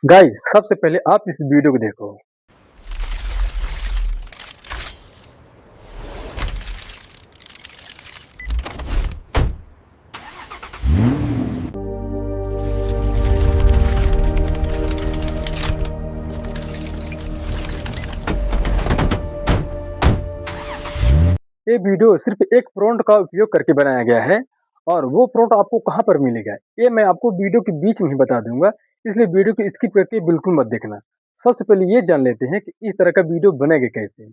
Guys सबसे पहले आप इस वीडियो को देखो। ये वीडियो सिर्फ एक प्रॉम्प्ट का उपयोग करके बनाया गया है और वो प्रॉम्प्ट आपको कहाँ पर मिलेगा ये मैं आपको वीडियो के बीच में ही बता दूंगा, इसलिए वीडियो को स्किप करके बिल्कुल मत देखना। सबसे पहले ये जान लेते हैं कि इस तरह का वीडियो बनेगा कैसे।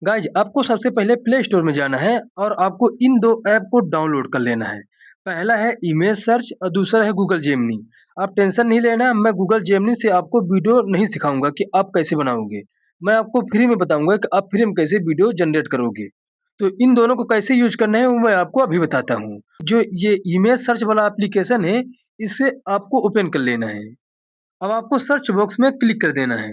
गाइज आपको सबसे पहले प्ले स्टोर में जाना है और आपको इन दो ऐप को डाउनलोड कर लेना है। पहला है इमेज सर्च और दूसरा है गूगल जेमिनी। आप टेंशन नहीं लेना, मैं गूगल जेमिनी से आपको वीडियो नहीं सिखाऊंगा कि आप कैसे बनाओगे। मैं आपको फ्री में बताऊंगा कि आप फ्री में कैसे वीडियो जनरेट करोगे। तो इन दोनों को कैसे यूज करना है वो मैं आपको अभी बताता हूँ। जो ये इमेज सर्च वाला एप्लीकेशन है, इसे आपको ओपन कर लेना है। अब आपको सर्च बॉक्स में क्लिक कर देना है।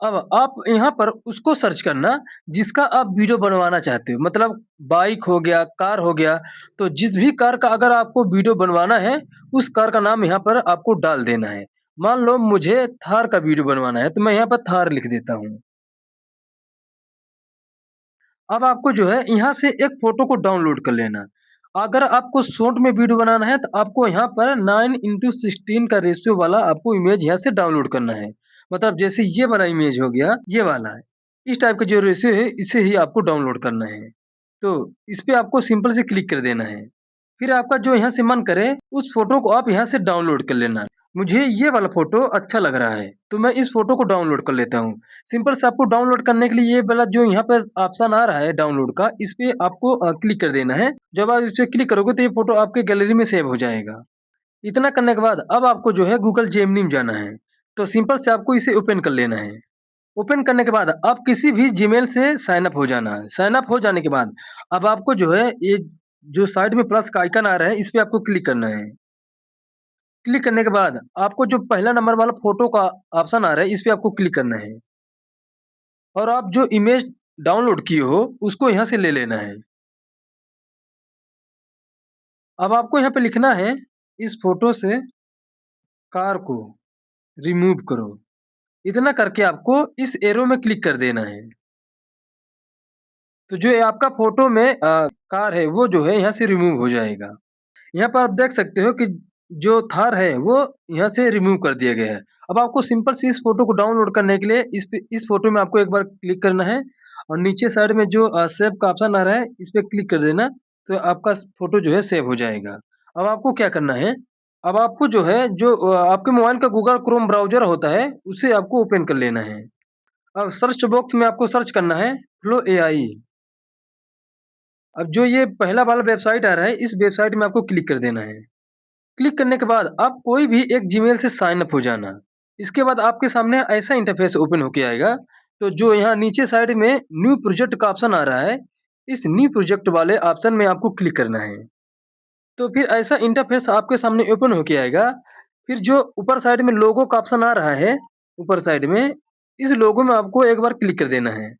अब आप यहाँ पर उसको सर्च करना जिसका आप वीडियो बनवाना चाहते हो, मतलब बाइक हो गया, कार हो गया। तो जिस भी कार का अगर आपको वीडियो बनवाना है, उस कार का नाम यहाँ पर आपको डाल देना है। मान लो मुझे थार का वीडियो बनवाना है, तो मैं यहाँ पर थार लिख देता हूँ। अब आपको जो है यहाँ से एक फ़ोटो को डाउनलोड कर लेना। अगर आपको शॉर्ट में वीडियो बनाना है तो आपको यहाँ पर 9:16 का रेशियो वाला आपको इमेज यहाँ से डाउनलोड करना है। मतलब जैसे ये वाला इमेज हो गया, ये वाला है। इस टाइप का जो रेशियो है इसे ही आपको डाउनलोड करना है। तो इस पे आपको सिंपल से क्लिक कर देना है। फिर आपका जो यहाँ से मन करे उस फ़ोटो को आप यहाँ से डाउनलोड कर लेना। मुझे ये वाला फ़ोटो अच्छा लग रहा है, तो मैं इस फ़ोटो को डाउनलोड कर लेता हूँ। सिंपल से आपको डाउनलोड करने के लिए ये वाला जो यहाँ पे ऑप्शन आ रहा है डाउनलोड का, इस पे आपको क्लिक कर देना है। जब आप इस पे क्लिक करोगे तो ये फ़ोटो आपके गैलरी में सेव हो जाएगा। इतना करने के बाद अब आपको जो है गूगल जेमिनी में जाना है। तो सिंपल से आपको इसे ओपन कर लेना है। ओपन करने के बाद आप किसी भी जीमेल से साइन अप हो जाना है। साइन अप हो जाने के बाद अब आपको जो है ये जो साइड में प्लस का आइकन आ रहा है, इस पे आपको क्लिक करना है। क्लिक करने के बाद आपको जो पहला नंबर वाला फ़ोटो का ऑप्शन आ रहा है, इस पे आपको क्लिक करना है और आप जो इमेज डाउनलोड किए हो, उसको यहाँ से ले लेना है। अब आपको यहाँ पे लिखना है, इस फ़ोटो से कार को रिमूव करो। इतना करके आपको इस एरो में क्लिक कर देना है। तो जो ये आपका फ़ोटो में कार है, वो जो है यहाँ से रिमूव हो जाएगा। यहाँ पर आप देख सकते हो कि जो थार है वो यहाँ से रिमूव कर दिया गया है। अब आपको सिंपल से इस फ़ोटो को डाउनलोड करने के लिए इस फ़ोटो में आपको एक बार क्लिक करना है और नीचे साइड में जो सेव का ऑप्शन आ रहा है, इस पे क्लिक कर देना, तो आपका फ़ोटो जो है सेव हो जाएगा। अब आपको क्या करना है, अब आपको जो है जो आपके मोबाइल का गूगल क्रोम ब्राउज़र होता है, उसे आपको ओपन कर लेना है। अब सर्च बॉक्स में आपको सर्च करना है फ्लो एआई। अब जो ये पहला वाला वेबसाइट आ रहा है, इस वेबसाइट में आपको क्लिक कर देना है। क्लिक करने के बाद आप कोई भी एक जीमेल से साइन अप हो जाना। इसके बाद आपके सामने ऐसा इंटरफेस ओपन होके आएगा। तो जो यहाँ नीचे साइड में न्यू प्रोजेक्ट का ऑप्शन आ रहा है, इस न्यू प्रोजेक्ट वाले ऑप्शन में आपको क्लिक करना है। तो फिर ऐसा इंटरफेस आपके सामने ओपन होके आएगा। फिर जो ऊपर साइड में लोगो का ऑप्शन आ रहा है, ऊपर साइड में, इस लोगो में आपको एक बार क्लिक कर देना है।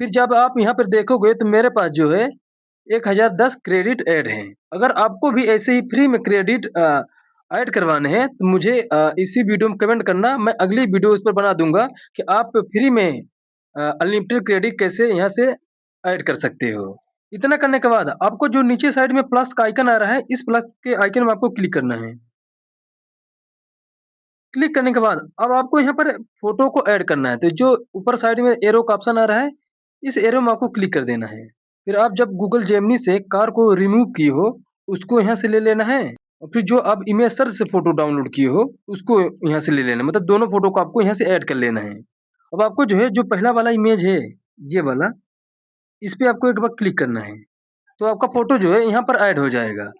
फिर जब आप यहाँ पर देखोगे तो मेरे पास जो है 1010 क्रेडिट ऐड हैं। अगर आपको भी ऐसे ही फ्री में क्रेडिट ऐड करवाने हैं तो मुझे इसी वीडियो में कमेंट करना, मैं अगली वीडियो उस पर बना दूँगा कि आप फ्री में अनलिमिटेड क्रेडिट कैसे यहाँ से ऐड कर सकते हो। इतना करने के बाद आपको जो नीचे साइड में प्लस का आइकन आ रहा है, इस प्लस के आइकन में आपको क्लिक करना है। क्लिक करने के बाद अब आपको यहाँ पर फ़ोटो को ऐड करना है, तो जो ऊपर साइड में एरो का ऑप्शन आ रहा है, इस एरो में आपको क्लिक कर देना है। फिर आप जब गूगल जेमिनी से कार को रिमूव किए हो, उसको यहाँ से ले लेना है और फिर जो आप इमेज सर्च से फ़ोटो डाउनलोड किए हो, उसको यहाँ से ले लेना है। मतलब दोनों फ़ोटो को आपको यहाँ से ऐड कर लेना है। अब आपको जो है जो पहला वाला इमेज है, ये वाला, इस पे आपको एक बार क्लिक करना है। तो आपका फ़ोटो जो है यहाँ पर ऐड हो जाएगा।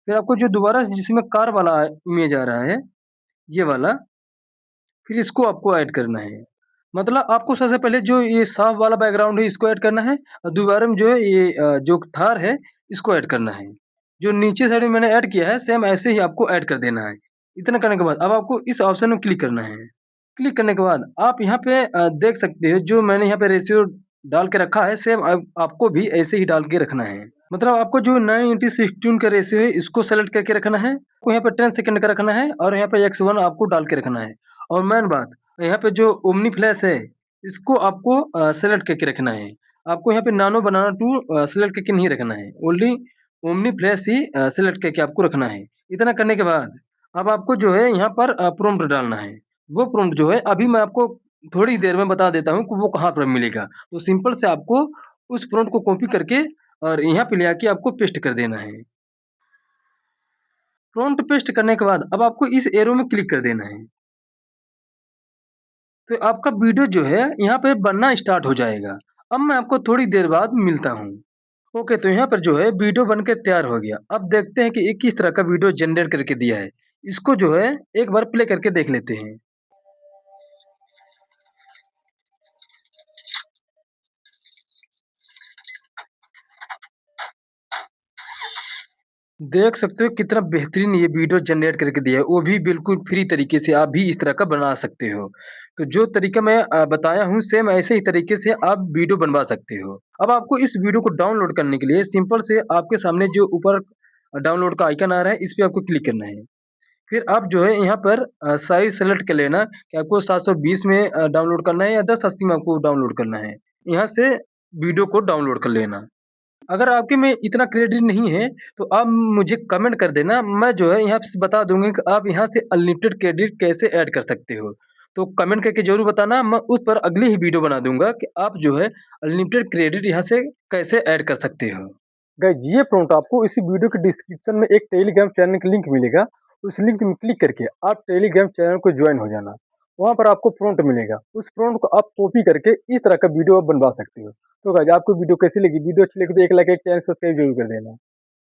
फिर आपको जो दोबारा जिसमें कार वाला इमेज आ रहा है, ये वाला, फिर इसको आपको ऐड करना है। मतलब आपको सबसे पहले जो ये साफ वाला बैकग्राउंड है इसको ऐड करना है और दोबारा में जो है ये जो थार है इसको ऐड करना है। जो नीचे साइड में मैंने ऐड किया है सेम ऐसे ही आपको ऐड कर देना है। इतना करने के बाद अब आपको इस ऑप्शन में क्लिक करना है। क्लिक करने के बाद आप यहाँ पे देख सकते हो जो मैंने यहाँ पे रेशियो डाल के रखा है सेम आपको भी ऐसे ही डाल के रखना है। मतलब आपको जो 9:16 का रेशियो है इसको सेलेक्ट करके रखना है। आपको यहाँ पे 10 सेकंड का रखना है और यहाँ पे x1 आपको डाल के रखना है। और मेन बात, यहाँ पे जो ओमनी फ्लैश है, इसको आपको सेलेक्ट करके रखना है। आपको यहाँ पे नानो बनाना टूल सेलेक्ट करके नहीं रखना है। ओनली ओमनी फ्लैश ही सेलेक्ट करके आपको रखना है। इतना करने के बाद अब आपको जो है यहाँ पर प्रॉम्प्ट डालना है। वो प्रॉम्प्ट जो है अभी मैं आपको थोड़ी देर में बता देता हूँ कि वो कहाँ पर मिलेगा। तो सिंपल से आपको उस प्रॉम्प्ट को कॉपी करके और यहाँ पे ले आके आपको पेस्ट कर देना है। प्रॉम्प्ट पेस्ट करने के बाद अब आपको इस एरो में क्लिक कर देना है। तो आपका वीडियो जो है यहाँ पे बनना स्टार्ट हो जाएगा। अब मैं आपको थोड़ी देर बाद मिलता हूँ। ओके, तो यहाँ पर जो है वीडियो बन के तैयार हो गया। अब देखते हैं कि ये किस तरह का वीडियो जनरेट करके दिया है। इसको जो है एक बार प्ले करके देख लेते हैं। देख सकते हो कितना बेहतरीन ये वीडियो जनरेट करके दिया है, वो भी बिल्कुल फ्री तरीके से आप भी इस तरह का बना सकते हो। तो जो तरीका मैं बताया हूँ सेम ऐसे ही तरीके से आप वीडियो बनवा सकते हो। अब आपको इस वीडियो को डाउनलोड करने के लिए सिंपल से आपके सामने जो ऊपर डाउनलोड का आइकन आ रहा है इस पे आपको क्लिक करना है। फिर आप जो है यहाँ पर साइज़ सेलेक्ट कर लेना कि आपको 720 में डाउनलोड करना है या 1080 में आपको डाउनलोड करना है। यहाँ से वीडियो को डाउनलोड कर लेना। अगर आपके में इतना क्रेडिट नहीं है, तो आप मुझे कमेंट कर देना, मैं जो है यहाँ से बता दूँगा कि आप यहाँ से अनलिमिटेड क्रेडिट कैसे ऐड कर सकते हो। तो कमेंट करके ज़रूर बताना, मैं उस पर अगली ही वीडियो बना दूँगा कि आप जो है अनलिमिटेड क्रेडिट यहाँ से कैसे ऐड कर सकते हो। गाइस ये प्रॉम्प्ट आपको इसी वीडियो के डिस्क्रिप्शन में एक टेलीग्राम चैनल का लिंक मिलेगा। उस लिंक में क्लिक करके आप टेलीग्राम चैनल को ज्वाइन हो जाना। वहाँ पर आपको प्रॉम्प्ट मिलेगा। उस प्रॉम्प्ट को आप कॉपी करके इस तरह का वीडियो आप बनवा सकते हो। तो गाइस आपको वीडियो कैसी लगी? वीडियो अच्छी लगी तो एक लाइक, एक चैनल सब्सक्राइब जरूर कर देना।